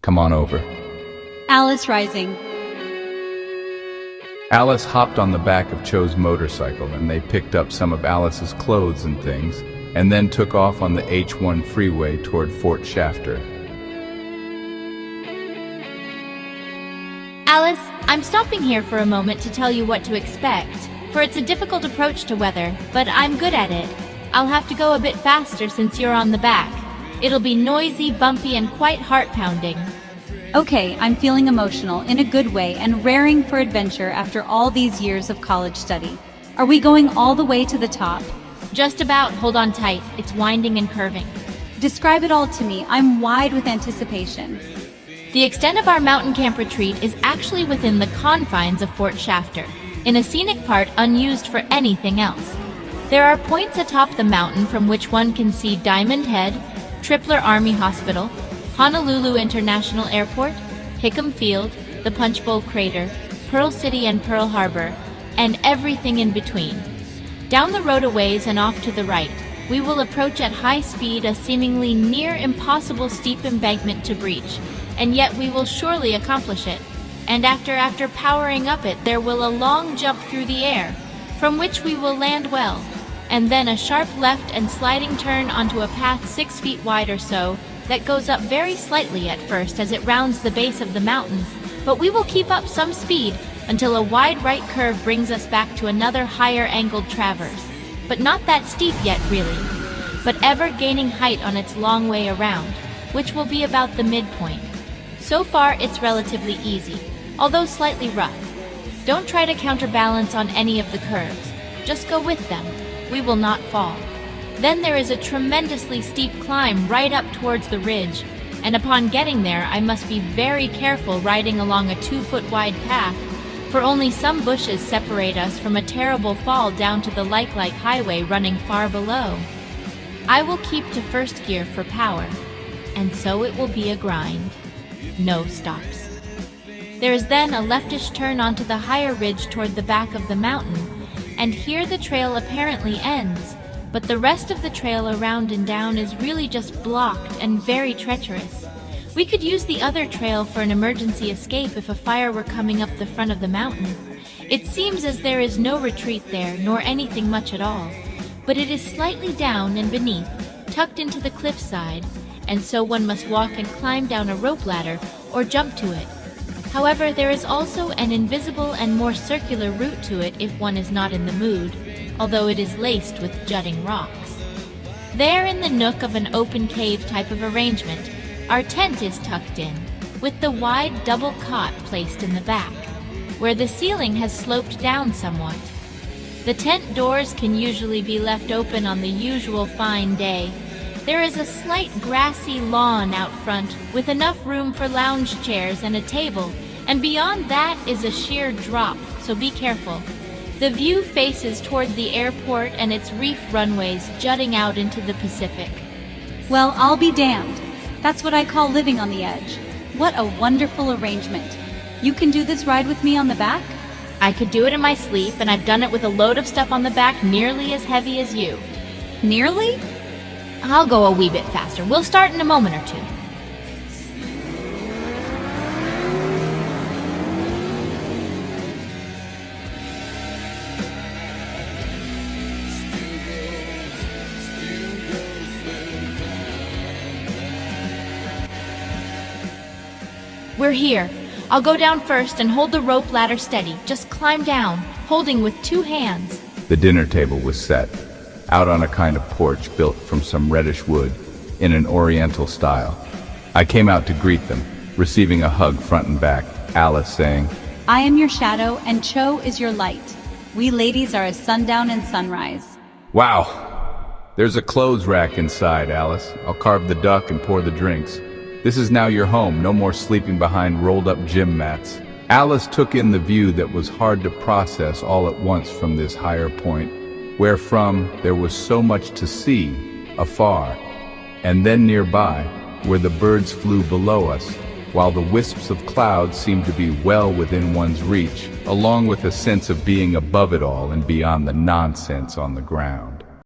Come on over. Alice rising. Alice hopped on the back of Cho's motorcycle and they picked up some of Alice's clothes and things and then took off on the H1 freeway toward Fort Shafter. Alice, I'm stopping here for a moment to tell you what to expect, for it's a difficult approach to weather, but I'm good at it. I'll have to go a bit faster since you're on the back. It'll be noisy, bumpy, and quite heart-pounding. Okay, I'm feeling emotional in a good way and raring for adventure after all these years of college study. Are we going all the way to the top? Just about. Hold on tight. It's winding and curving. Describe it all to me. I'm wide with anticipation. The extent of our mountain camp retreat is actually within the confines of Fort Shafter, in a scenic part unused for anything else. There are points atop the mountain from which one can see Diamond Head, Tripler Army Hospital, Honolulu International Airport, Hickam Field, the Punch Bowl Crater, Pearl City and Pearl Harbor, and everything in between. Down the road a ways and off to the right, we will approach at high speed a seemingly near impossible steep embankment to breach, and yet we will surely accomplish it. And after powering up it, there will a long jump through the air, from which we will land well, and then a sharp left and sliding turn onto a path 6 feet wide or so that goes up very slightly at first as it rounds the base of the mountain, but we will keep up some speed until a wide right curve brings us back to another higher angled traverse, but not that steep yet really, but ever gaining height on its long way around, which will be about the midpoint. So far it's relatively easy, although slightly rough. Don't try to counterbalance on any of the curves, just go with them. We will not fall. Then there is a tremendously steep climb right up towards the ridge, and upon getting there I must be very careful riding along a 2-foot wide path, for only some bushes separate us from a terrible fall down to the like highway running far below. I will keep to first gear for power, and so it will be a grind. No stops. There is then a leftish turn onto the higher ridge toward the back of the mountain, and here the trail apparently ends, but the rest of the trail around and down is really just blocked and very treacherous. We could use the other trail for an emergency escape if a fire were coming up the front of the mountain. It seems as there is no retreat there, nor anything much at all, but it is slightly down and beneath, tucked into the cliffside, and so one must walk and climb down a rope ladder or jump to it. However, there is also an invisible and more circular route to it if one is not in the mood, although it is laced with jutting rocks. There in the nook of an open cave type of arrangement, our tent is tucked in, with the wide double cot placed in the back, where the ceiling has sloped down somewhat. The tent doors can usually be left open on the usual fine day. There is a slight grassy lawn out front with enough room for lounge chairs and a table, and beyond that is a sheer drop, so be careful. The view faces toward the airport and its reef runways jutting out into the Pacific. Well, I'll be damned. That's what I call living on the edge. What a wonderful arrangement. You can do this ride with me on the back? I could do it in my sleep, and I've done it with a load of stuff on the back nearly as heavy as you. Nearly? I'll go a wee bit faster. We'll start in a moment or two. We're here. I'll go down first and hold the rope ladder steady. Just climb down, holding with 2 hands. The dinner table was set, out on a kind of porch built from some reddish wood, in an oriental style. I came out to greet them, receiving a hug front and back, Alice saying, I am your shadow and Cho is your light. We ladies are as sundown and sunrise. Wow! There's a clothes rack inside, Alice. I'll carve the duck and pour the drinks. This is now your home, no more sleeping behind rolled-up gym mats. Alice took in the view that was hard to process all at once from this higher point, wherefrom there was so much to see, afar, and then nearby, where the birds flew below us, while the wisps of cloud seemed to be well within one's reach, along with a sense of being above it all and beyond the nonsense on the ground.